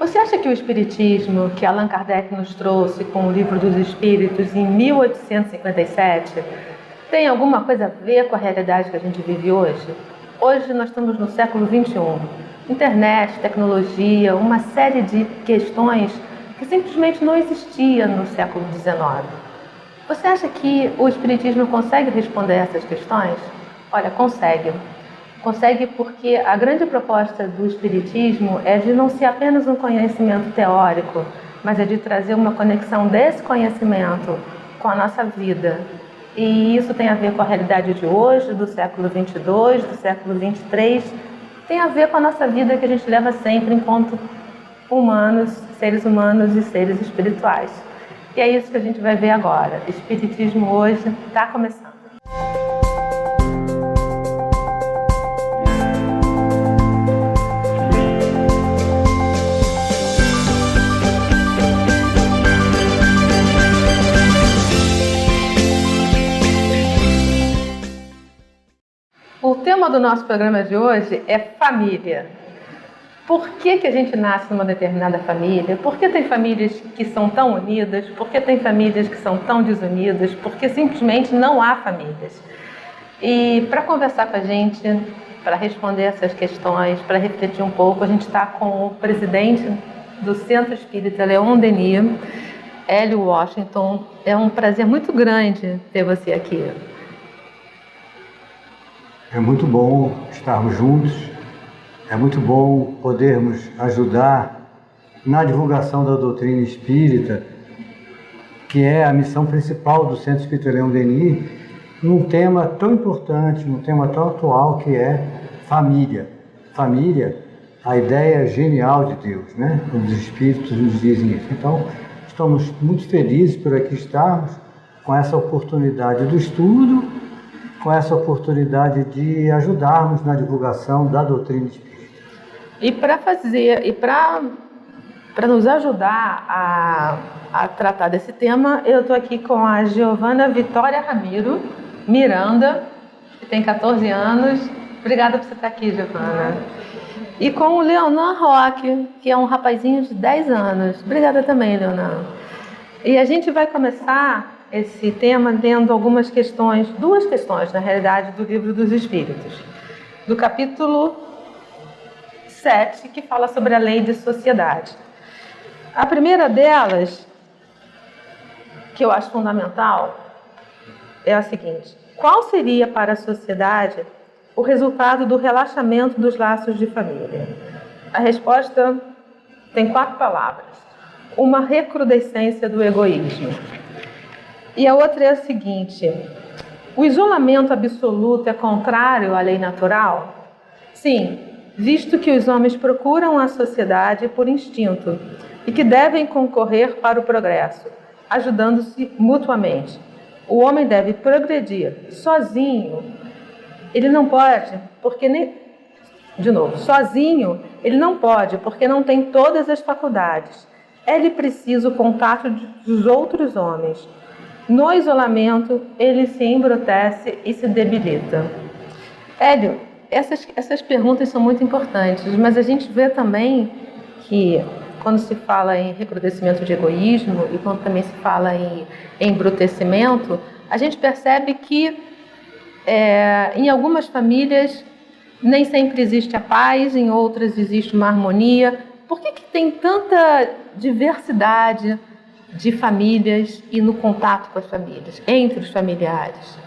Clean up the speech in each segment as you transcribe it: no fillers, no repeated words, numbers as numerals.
Você acha que o Espiritismo que Allan Kardec nos trouxe com o Livro dos Espíritos em 1857 tem alguma coisa a ver com a realidade que a gente vive hoje? Hoje nós estamos no século XXI. Internet, tecnologia, uma série de questões que simplesmente não existia no século XIX. Você acha que o Espiritismo consegue responder essas questões? Olha, consegue. Consegue porque a grande proposta do Espiritismo é de não ser apenas um conhecimento teórico, mas é de trazer uma conexão desse conhecimento com a nossa vida. E isso tem a ver com a realidade de hoje, do século 22, do século 23, tem a ver com a nossa vida que a gente leva sempre enquanto humanos e seres espirituais. E é isso que a gente vai ver agora. O Espiritismo hoje está começando. O tema do nosso programa de hoje é família. Por que a gente nasce numa determinada família? Por que tem famílias que são tão unidas? Por que tem famílias que são tão desunidas? Porque simplesmente não há famílias. E para conversar com a gente, para responder essas questões, para refletir um pouco, a gente está com o presidente do Centro Espírita Leon Denis, Hélio Washington. É um prazer muito grande ter você aqui. É muito bom estarmos juntos, é muito bom podermos ajudar na divulgação da doutrina espírita, que é a missão principal do Centro Espírita Leon Denis, num tema tão importante, num tema tão atual que é família. Família, a ideia genial de Deus, né? Os espíritos nos dizem isso. Então, estamos muito felizes por aqui estarmos com essa oportunidade do estudo, com essa oportunidade de ajudarmos na divulgação da doutrina espírita. E para nos ajudar a tratar desse tema, eu estou aqui com a Giovana Vitória Ramiro Miranda, que tem 14 anos. Obrigada por você estar aqui, Giovana. E com o Leonan Roque, que é um rapazinho de 10 anos. Obrigada também, Leonan. E a gente vai começar esse tema tendo algumas questões, duas questões, na realidade, do Livro dos Espíritos. Do capítulo 7, que fala sobre a lei de sociedade. A primeira delas, que eu acho fundamental, é a seguinte: qual seria para a sociedade o resultado do relaxamento dos laços de família? A resposta tem 4 palavras. Uma recrudescência do egoísmo. E a outra é a seguinte: o isolamento absoluto é contrário à lei natural? Sim, visto que os homens procuram a sociedade por instinto e que devem concorrer para o progresso, ajudando-se mutuamente. O homem deve progredir sozinho. Ele não pode, sozinho ele não pode, porque não tem todas as faculdades. É-lhe preciso o contato dos outros homens. No isolamento, ele se embrutece e se debilita. Hélio, essas perguntas são muito importantes, mas a gente vê também que quando se fala em recrudescimento de egoísmo e quando também se fala em embrutecimento, a gente percebe que em algumas famílias nem sempre existe a paz, em outras existe uma harmonia. Por que tem tanta diversidade de famílias e no contato com as famílias, entre os familiares?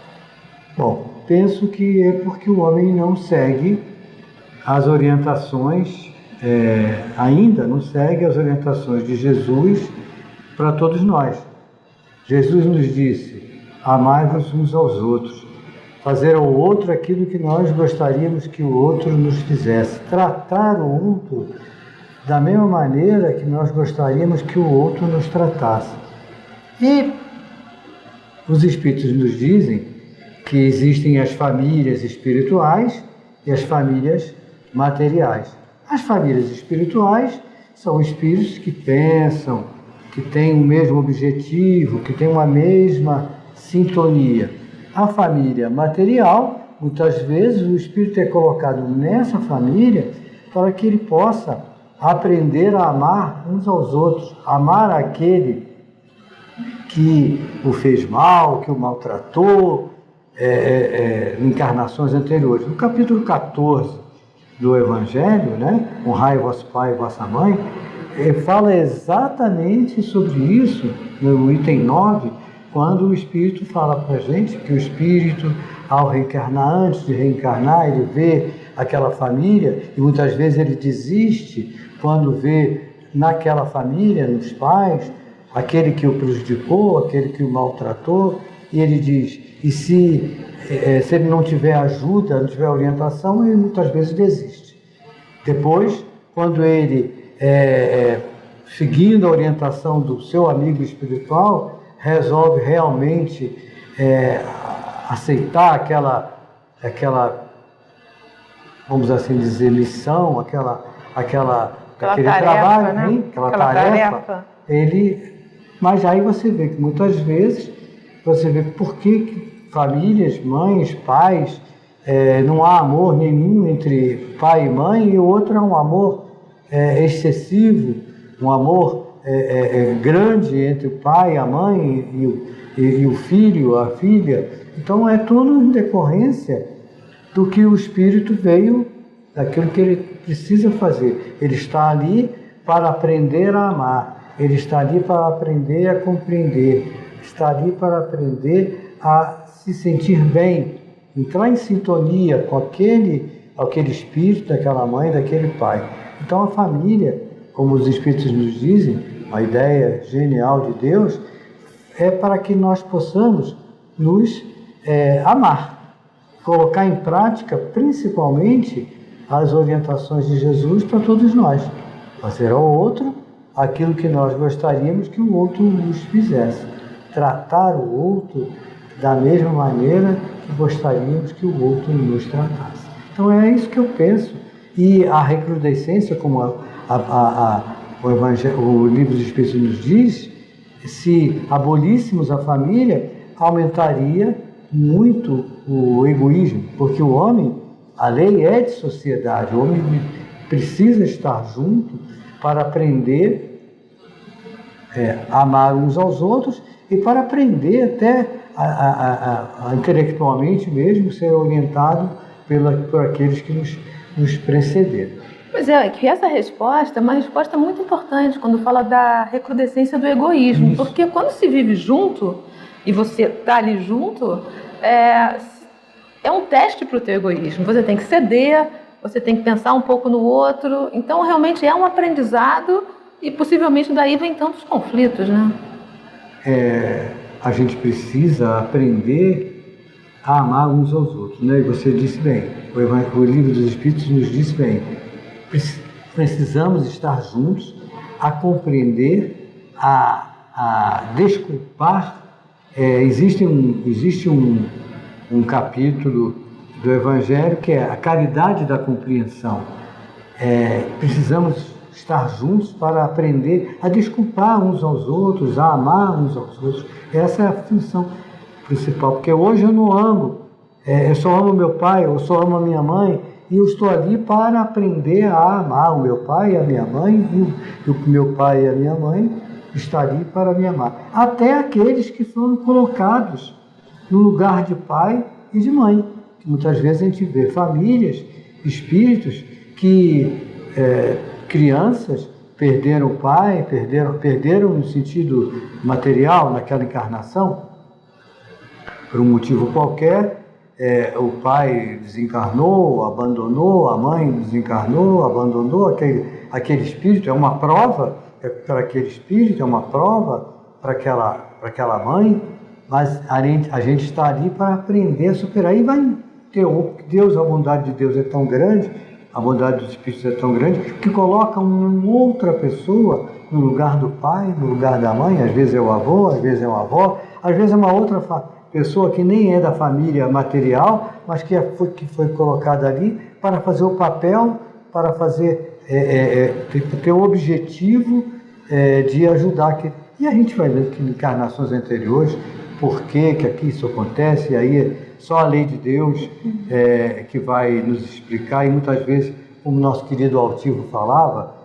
Bom, penso que é porque o homem não segue as orientações, ainda não segue as orientações de Jesus para todos nós. Jesus nos disse: amai-vos uns aos outros, fazer ao outro aquilo que nós gostaríamos que o outro nos fizesse, tratar o outro da mesma maneira que nós gostaríamos que o outro nos tratasse. E os Espíritos nos dizem que existem as famílias espirituais e as famílias materiais. As famílias espirituais são espíritos que pensam, que têm o mesmo objetivo, que têm uma mesma sintonia. A família material, muitas vezes o espírito é colocado nessa família para que ele possa aprender a amar uns aos outros, amar aquele que o fez mal, que o maltratou, em encarnações anteriores. No capítulo 14 do Evangelho, né, honrai vosso pai e vossa mãe, fala exatamente sobre isso, no item 9, quando o Espírito fala para a gente que o Espírito, ao reencarnar, antes de reencarnar, ele vê aquela família, e muitas vezes ele desiste quando vê naquela família, nos pais, aquele que o prejudicou, aquele que o maltratou, e ele diz, e se ele não tiver ajuda, não tiver orientação, ele muitas vezes desiste. Depois, quando ele, seguindo a orientação do seu amigo espiritual, resolve realmente aceitar aquela, vamos assim dizer, missão, aquele tarefa, trabalho, né? hein? Aquela tarefa. Mas aí você vê que muitas vezes, você vê por que famílias, mães, pais, não há amor nenhum entre pai e mãe, e o outro é um amor excessivo, um amor grande entre o pai, a mãe e o filho, a filha. Então é tudo em decorrência do que o Espírito veio, daquilo que ele precisa fazer. Ele está ali para aprender a amar, ele está ali para aprender a compreender, está ali para aprender a se sentir bem, entrar em sintonia com aquele espírito, daquela mãe, daquele pai. Então a família, como os Espíritos nos dizem, a ideia genial de Deus, é para que nós possamos nos amar, colocar em prática, principalmente, as orientações de Jesus para todos nós. Fazer ao outro aquilo que nós gostaríamos que o outro nos fizesse. Tratar o outro da mesma maneira que gostaríamos que o outro nos tratasse. Então é isso que eu penso. E a recrudescência, como o livro dos Espíritos nos diz, se abolíssemos a família, aumentaria muito o egoísmo, porque o homem, a lei é de sociedade, o homem precisa estar junto para aprender a amar uns aos outros e para aprender até intelectualmente mesmo ser orientado por aqueles que nos precederam. Pois é, que essa resposta é uma resposta muito importante quando fala da recrudescência do egoísmo, isso. Porque quando se vive junto e você está ali junto, é um teste para o teu egoísmo. Você tem que ceder, você tem que pensar um pouco no outro. Então, realmente é um aprendizado e possivelmente daí vem tantos conflitos, né? A gente precisa aprender a amar uns aos outros, né? E você disse bem, o livro dos Espíritos nos disse bem, precisamos estar juntos a compreender, a desculpar. Existe um capítulo do Evangelho que é a caridade da compreensão. Precisamos estar juntos para aprender a desculpar uns aos outros, a amar uns aos outros. Essa é a função principal, porque hoje eu não amo, eu só amo meu pai, eu só amo a minha mãe, e eu estou ali para aprender a amar o meu pai e a minha mãe, e o meu pai e a minha mãe está ali para me amar. Até aqueles que foram colocados no lugar de pai e de mãe. Muitas vezes a gente vê famílias, espíritos que crianças perderam o pai, perderam no sentido material naquela encarnação, por um motivo qualquer. O pai desencarnou, abandonou, a mãe desencarnou, abandonou, aquele espírito é uma prova para aquele espírito, é uma prova para aquela mãe, mas a gente está ali para aprender a superar. E vai ter Deus, a bondade de Deus é tão grande, a bondade dos espíritos é tão grande, que coloca uma outra pessoa no lugar do pai, no lugar da mãe. Às vezes é o avô, às vezes é uma avó, às vezes é uma outra pessoa que nem é da família material, mas que foi colocada ali para fazer o papel, para fazer ter o objetivo de ajudar. E a gente vai ver que em encarnações anteriores, por que aqui isso acontece, e aí só a lei de Deus que vai nos explicar. E muitas vezes, como nosso querido Altivo falava,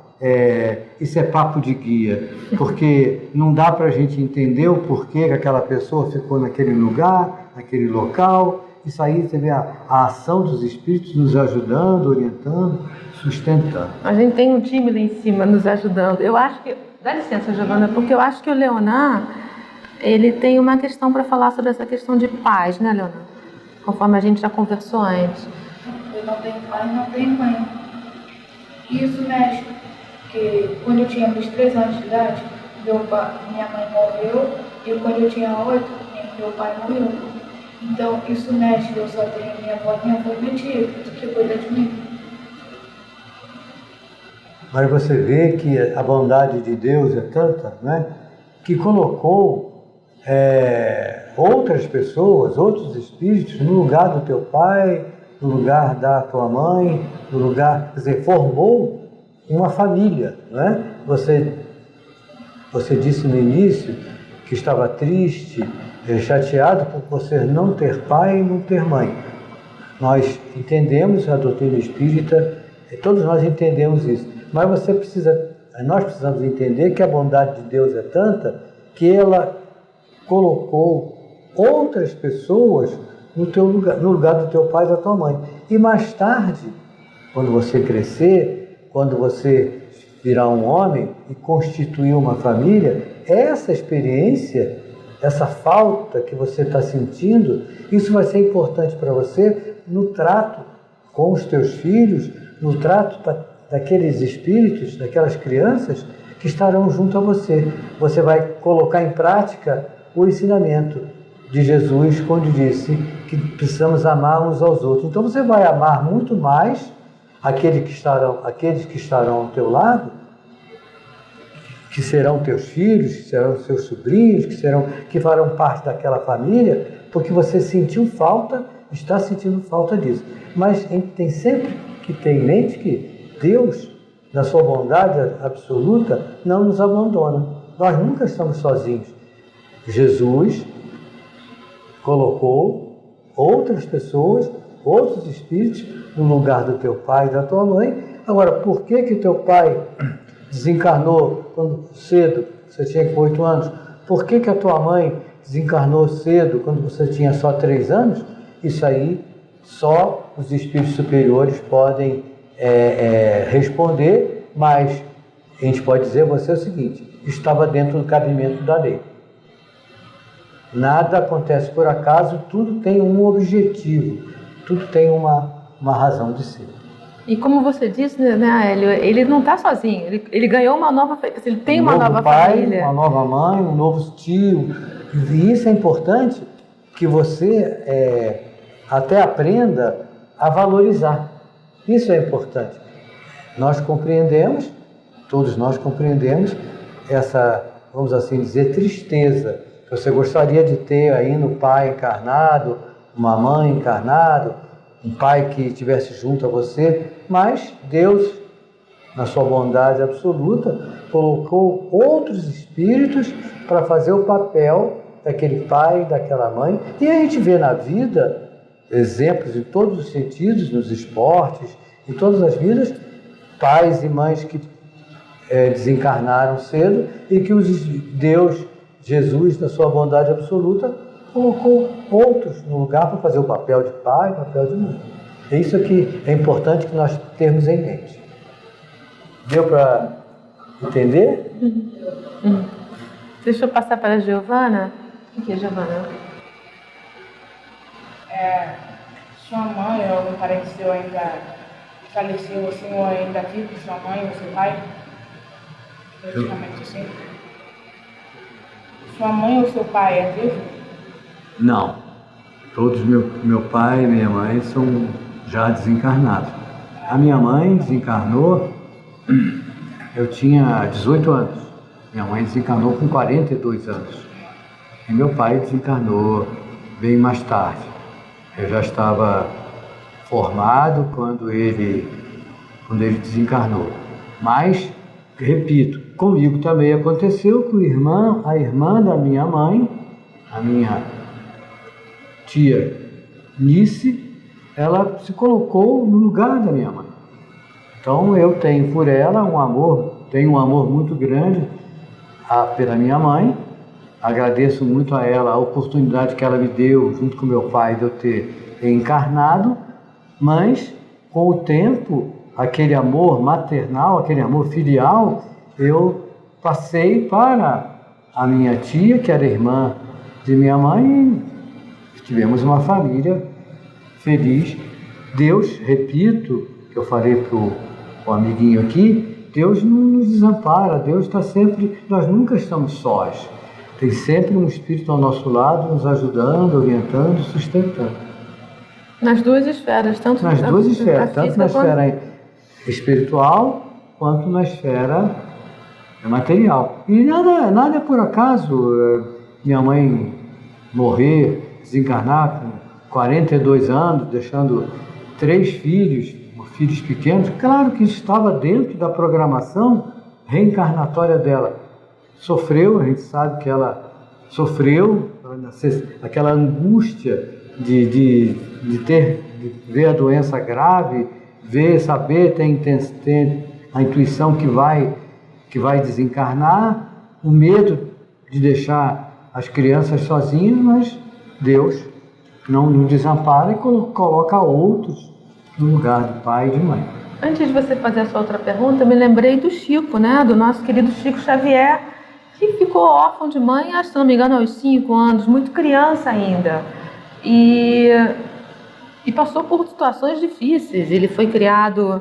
isso é papo de guia, porque não dá para a gente entender o porquê que aquela pessoa ficou naquele lugar, naquele local. Isso aí você vê a ação dos espíritos nos ajudando, orientando, sustentando. A gente tem um time lá em cima nos ajudando. Eu acho que... Dá licença, Giovana, porque eu acho que o Leonan, ele tem uma questão para falar sobre essa questão de paz, né, Leonan? Conforme a gente já conversou antes. Eu não tenho pai e não tenho mãe. E isso mexe, porque quando eu tinha meus 3 anos de idade, minha mãe morreu, e quando eu tinha 8, meu pai morreu. Então isso mexe, eu só tenho minha avó e minha tia, que cuida de mim. Mas você vê que a bondade de Deus é tanta, né, que colocou outras pessoas, outros espíritos no lugar do teu pai, no lugar da tua mãe, no lugar, quer dizer, formou uma família, né? Você disse no início que estava triste, chateado por você não ter pai e não ter mãe. Nós entendemos a doutrina espírita, todos nós entendemos isso. Mas nós precisamos entender que a bondade de Deus é tanta que ela colocou outras pessoas no lugar do teu pai e da tua mãe. E mais tarde, quando você crescer, quando você virar um homem e constituir uma família, essa experiência, essa falta que você está sentindo, isso vai ser importante para você no trato com os teus filhos, no trato daqueles espíritos, daquelas crianças que estarão junto a você. Você vai colocar em prática o ensinamento de Jesus quando disse que precisamos amar uns aos outros. Então você vai amar muito mais aqueles que estarão ao teu lado, que serão teus filhos, que serão seus sobrinhos, que farão parte daquela família, porque você está sentindo falta disso. Mas a gente tem sempre que ter em mente que Deus, na sua bondade absoluta, não nos abandona. Nós nunca estamos sozinhos. Jesus colocou outras pessoas, outros espíritos, no lugar do teu pai e da tua mãe. Agora, por que teu pai desencarnou cedo, você tinha 8 anos? Por que a tua mãe desencarnou cedo, quando você tinha só 3 anos? Isso aí, só os espíritos superiores podem responder, mas a gente pode dizer a você o seguinte: estava dentro do cabimento da lei. Nada acontece por acaso, tudo tem um objetivo, tudo tem uma razão de ser. E como você disse, né, Hélio, ele não está sozinho, ele ganhou uma nova, ele tem uma nova família. Uma nova mãe, um novo tio. E isso é importante que você até aprenda a valorizar. Isso é importante. Nós compreendemos, todos nós compreendemos essa, vamos assim dizer, tristeza que você gostaria de ter aí no pai encarnado, uma mãe encarnado, um pai que estivesse junto a você, mas Deus, na sua bondade absoluta, colocou outros espíritos para fazer o papel daquele pai, daquela mãe. E a gente vê na vida exemplos em todos os sentidos, nos esportes, em todas as vidas, pais e mães que desencarnaram cedo e que Deus, Jesus, na sua bondade absoluta, colocou outros no lugar para fazer o papel de pai, o papel de mãe. É isso que é importante que nós termos em mente. Deu para entender? Deixa eu passar para a Giovana. O que é, Giovana? Sua mãe ou algum parente seu ainda faleceu, assim, ou ainda vive sua mãe ou seu pai? Praticamente assim. Sua mãe ou seu pai é vivo? Não. Todos, meu pai e minha mãe são já desencarnados. A minha mãe desencarnou, eu tinha 18 anos. Minha mãe desencarnou com 42 anos. E meu pai desencarnou bem mais tarde. Eu já estava formado quando ele desencarnou. Mas, repito, comigo também aconteceu com a irmã da minha mãe, a minha tia Nice, ela se colocou no lugar da minha mãe. Então eu tenho por ela um amor tenho um amor muito grande pela minha mãe. Agradeço muito a ela a oportunidade que ela me deu, junto com meu pai, de eu ter encarnado, mas com o tempo, aquele amor maternal, aquele amor filial, eu passei para a minha tia, que era irmã de minha mãe, e tivemos uma família feliz. Deus, repito, que eu falei para o amiguinho aqui, Deus não nos desampara, Deus está sempre, nós nunca estamos sós. Tem sempre um Espírito ao nosso lado, nos ajudando, orientando, sustentando. Nas duas esferas, tanto nas duas esferas, tanto na esfera espiritual quanto na esfera material. E nada é por acaso. Minha mãe morrer, desencarnar com 42 anos, deixando 3 filhos pequenos, claro que isso estava dentro da programação reencarnatória dela. Sofreu, a gente sabe que ela sofreu aquela angústia de ver a doença grave, saber, ter a intuição que vai desencarnar, o medo de deixar as crianças sozinhas, mas Deus não desampara e coloca outros no lugar de pai e de mãe. Antes de você fazer a sua outra pergunta, eu me lembrei do Chico, né? Do nosso querido Chico Xavier, que ficou órfão de mãe, acho, se não me engano, aos 5 anos, muito criança ainda. E passou por situações difíceis. Ele foi criado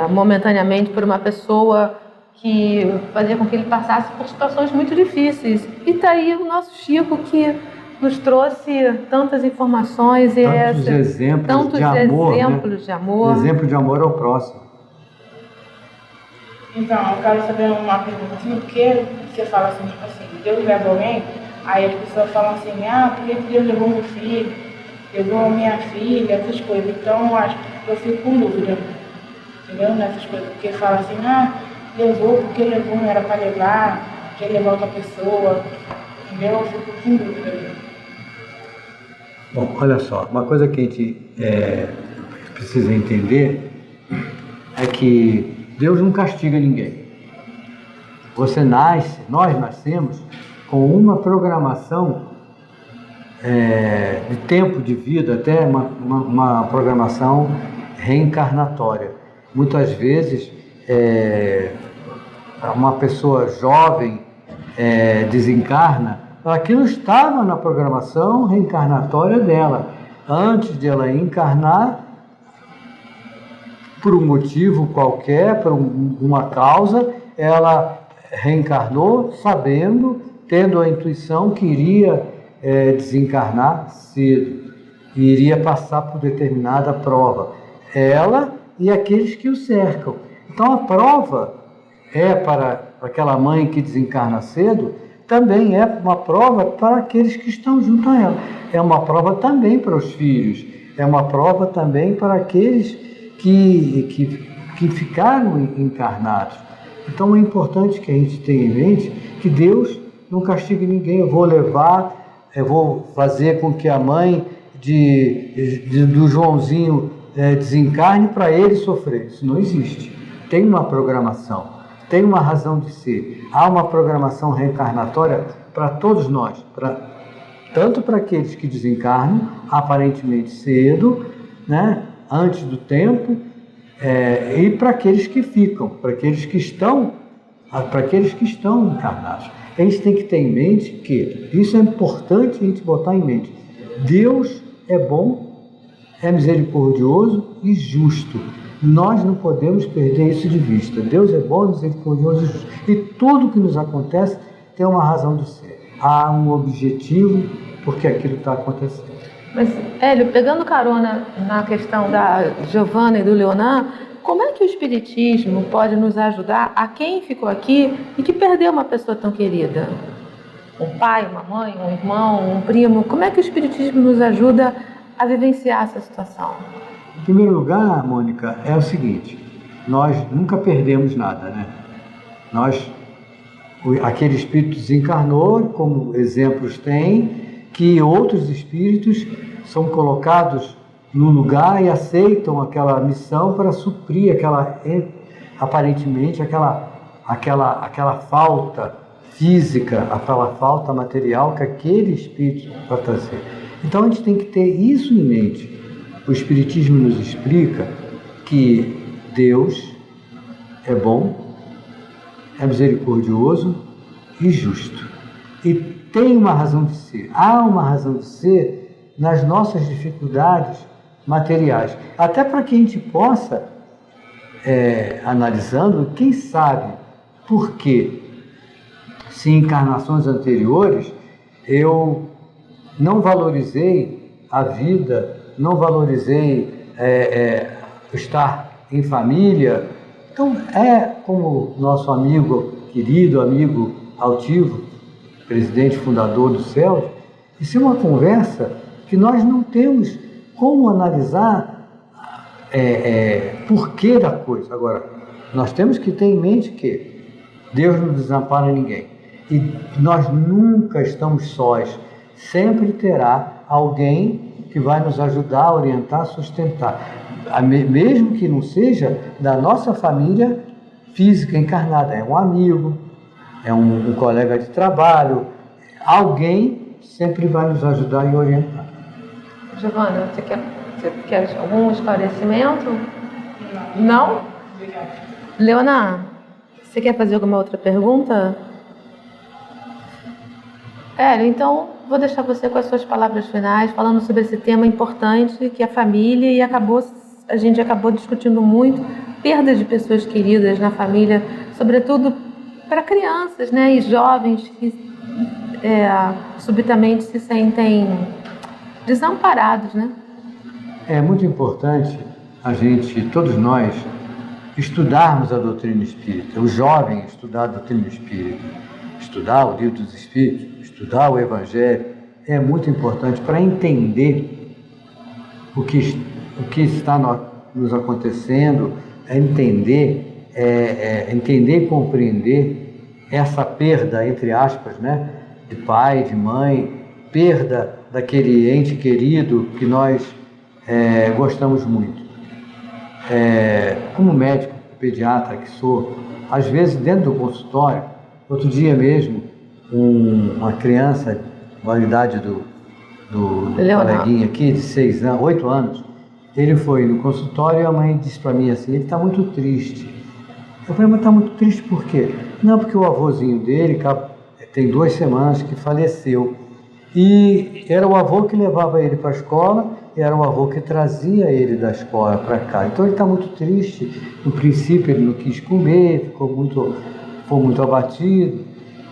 momentaneamente por uma pessoa que fazia com que ele passasse por situações muito difíceis. E está aí o nosso Chico, que nos trouxe tantas informações e tantos exemplos de amor. Exemplo de amor ao próximo. Então, eu quero saber uma pergunta assim, porque você fala assim, tipo assim, Deus leva alguém, aí as pessoas falam assim, por que Deus levou meu filho, levou minha filha, essas coisas. Então, eu fico com dúvida, entendeu? Nessas coisas, porque fala assim, levou porque levou, não era para levar, quer levar outra pessoa, entendeu? Eu fico com dúvida. Bom, olha só, uma coisa que a gente precisa entender é que Deus não castiga ninguém. Nós nascemos com uma programação de tempo de vida, até uma programação reencarnatória. Muitas vezes, uma pessoa jovem desencarna, aquilo estava na programação reencarnatória dela. Antes de ela encarnar, por um motivo qualquer, por uma causa, ela reencarnou sabendo, tendo a intuição que iria desencarnar cedo, e iria passar por determinada prova. Ela e aqueles que o cercam. Então a prova para aquela mãe que desencarna cedo, também é uma prova para aqueles que estão junto a ela. É uma prova também para os filhos. É uma prova também para aqueles que ficaram encarnados. Então é importante que a gente tenha em mente que Deus não castiga ninguém. Eu vou fazer com que a mãe do Joãozinho desencarne para ele sofrer. Isso não existe. Tem uma programação, tem uma razão de ser. Há uma programação reencarnatória para todos nós, tanto para aqueles que desencarnam aparentemente cedo, né, antes do tempo, e para aqueles que ficam, para aqueles que estão encarnados. A gente tem que ter em mente que isso é importante a gente botar em mente. Deus é bom, é misericordioso e justo. Nós não podemos perder isso de vista. Deus é bom, misericordioso e justo. E tudo que nos acontece tem uma razão de ser. Há um objetivo porque aquilo está acontecendo. Mas, Hélio, pegando carona na questão da Giovana e do Leonan, como é que o Espiritismo pode nos ajudar a quem ficou aqui e que perdeu uma pessoa tão querida? Um pai, uma mãe, um irmão, um primo. Como é que o Espiritismo nos ajuda a vivenciar essa situação? Em primeiro lugar, Mônica, é o seguinte: nós nunca perdemos nada, né? Aquele espírito desencarnou, como exemplos tem, que outros espíritos são colocados no lugar e aceitam aquela missão para suprir aparentemente aquela falta física, aquela falta material que aquele espírito vai trazer. Então a gente tem que ter isso em mente. O Espiritismo nos explica que Deus é bom, é misericordioso e justo. E tem uma razão de ser. Há uma razão de ser nas nossas dificuldades materiais. Até para que a gente possa, analisando, quem sabe por que, se em encarnações anteriores eu não valorizei a vida, não valorizei estar em família. Então, como nosso amigo, querido amigo altivo, presidente fundador do CELS, isso é uma conversa que nós não temos como analisar porquê da coisa. Agora, nós temos que ter em mente que Deus não desampara ninguém. E nós nunca estamos sós. Sempre terá alguém que vai nos ajudar, orientar, sustentar. Mesmo que não seja da nossa família física encarnada. É um amigo, é um colega de trabalho. Alguém sempre vai nos ajudar e orientar. Giovana, você quer algum esclarecimento? Não? Obrigada. Leona, você quer fazer alguma outra pergunta? Hélio, então vou deixar você com as suas palavras finais, falando sobre esse tema importante que é a família, e a gente acabou discutindo muito perda de pessoas queridas na família, sobretudo para crianças, né, e jovens que subitamente se sentem desamparados, né? É muito importante a gente, todos nós, estudarmos a doutrina espírita, o jovem estudar a doutrina espírita, estudar o Livro dos Espíritos, estudar o Evangelho, é muito importante para entender o que está nos acontecendo, entender e compreender essa perda, entre aspas, né, de pai, de mãe, perda daquele ente querido que nós gostamos muito. Como médico, pediatra que sou, às vezes dentro do consultório, outro dia mesmo, uma criança, da idade do coleguinha aqui, de 8 anos, ele foi no consultório e a mãe disse para mim assim, ele está muito triste. Eu falei, mas está muito triste por quê? Não, porque o avôzinho dele tem 2 semanas que faleceu. E era o avô que levava ele para a escola, e era o avô que trazia ele da escola para cá. Então ele está muito triste. No princípio ele não quis comer, ficou muito abatido.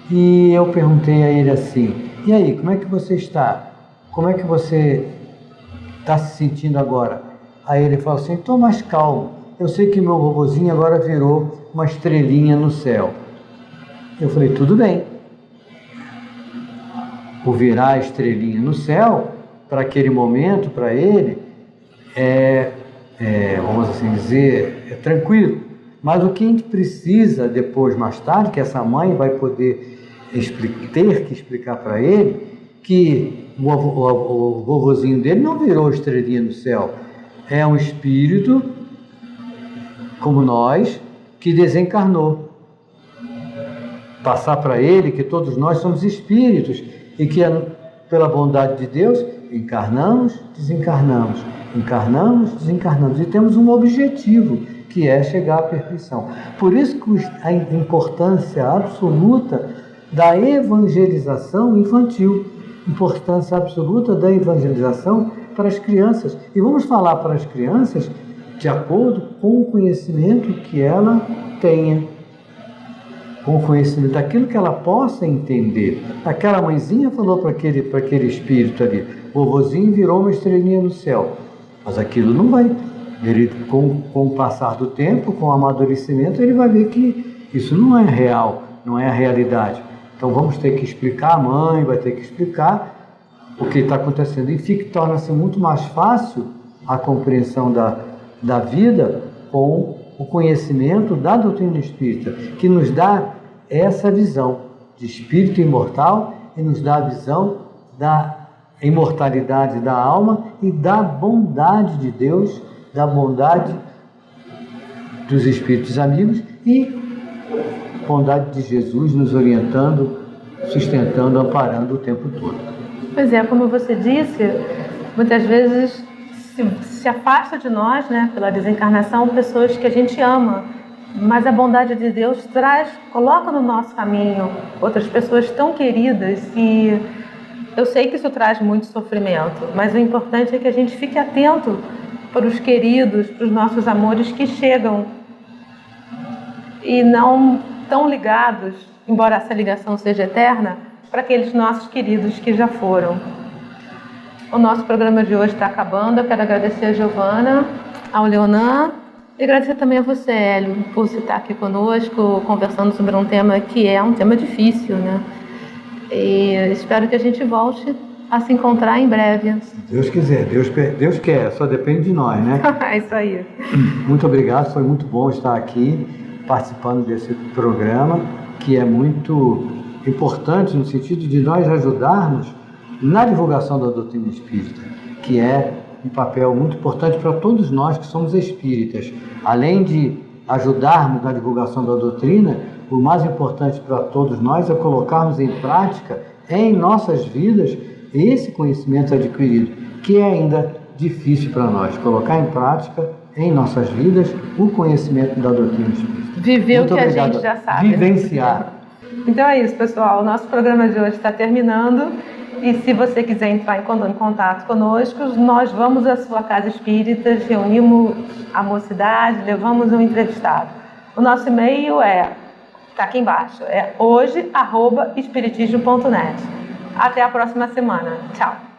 E eu perguntei a ele assim, e aí, como é que você está? Como é que você está se sentindo agora? Aí ele falou assim, estou mais calmo. Eu sei que meu vovozinho agora virou uma estrelinha no céu. Eu falei, tudo bem. O virar a estrelinha no céu, para aquele momento, para ele, vamos assim dizer, é tranquilo. Mas o que a gente precisa depois, mais tarde, que essa mãe vai poder ter que explicar para ele, que o vovozinho dele não virou estrelinha no céu. É um espírito, como nós, que desencarnou. Passar para ele que todos nós somos espíritos e que, pela bondade de Deus, encarnamos, desencarnamos, encarnamos, desencarnamos. E temos um objetivo, que é chegar à perfeição. Por isso que a importância absoluta da evangelização infantil, importância absoluta da evangelização para as crianças. E vamos falar para as crianças de acordo com o conhecimento que ela tenha, com o conhecimento daquilo que ela possa entender. Aquela mãezinha falou para aquele espírito ali, vovozinho virou uma estrelinha no céu, mas aquilo não vai. Ele, com o passar do tempo, com o amadurecimento, ele vai ver que isso não é real, não é a realidade. Então vamos ter que explicar, a mãe vai ter que explicar o que está acontecendo. E torna-se muito mais fácil a compreensão da vida com o conhecimento da doutrina espírita, que nos dá essa visão de espírito imortal e nos dá a visão da imortalidade da alma e da bondade de Deus, da bondade dos espíritos amigos e bondade de Jesus nos orientando, sustentando, amparando o tempo todo. Pois é, como você disse, muitas vezes se afasta de nós, né, pela desencarnação, pessoas que a gente ama, mas a bondade de Deus coloca no nosso caminho outras pessoas tão queridas, e eu sei que isso traz muito sofrimento, mas o importante é que a gente fique atento para os queridos, para os nossos amores que chegam e não tão ligados, embora essa ligação seja eterna, para aqueles nossos queridos que já foram. O nosso programa de hoje está acabando. Eu quero agradecer a Giovana, ao Leonan, e agradecer também a você, Hélio, por estar aqui conosco, conversando sobre um tema que é um tema difícil, né? E espero que a gente volte a se encontrar em breve. Se Deus quiser, Deus quer, só depende de nós, né? É isso aí. Muito obrigado, foi muito bom estar aqui participando desse programa, que é muito importante no sentido de nós ajudarmos na divulgação da doutrina espírita, que é um papel muito importante para todos nós que somos espíritas. Além de ajudarmos na divulgação da doutrina, o mais importante para todos nós é colocarmos em prática, em nossas vidas, esse conhecimento adquirido, que é ainda difícil para nós, colocar em prática em nossas vidas o conhecimento da doutrina espírita. Viver o que a gente já sabe. Vivenciar. Então é isso, pessoal. O nosso programa de hoje está terminando. E se você quiser entrar em contato conosco, nós vamos à sua casa espírita, reunimos a mocidade, levamos um entrevistado. O nosso e-mail está aqui embaixo, é hoje@espiritismo.net. Até a próxima semana. Tchau.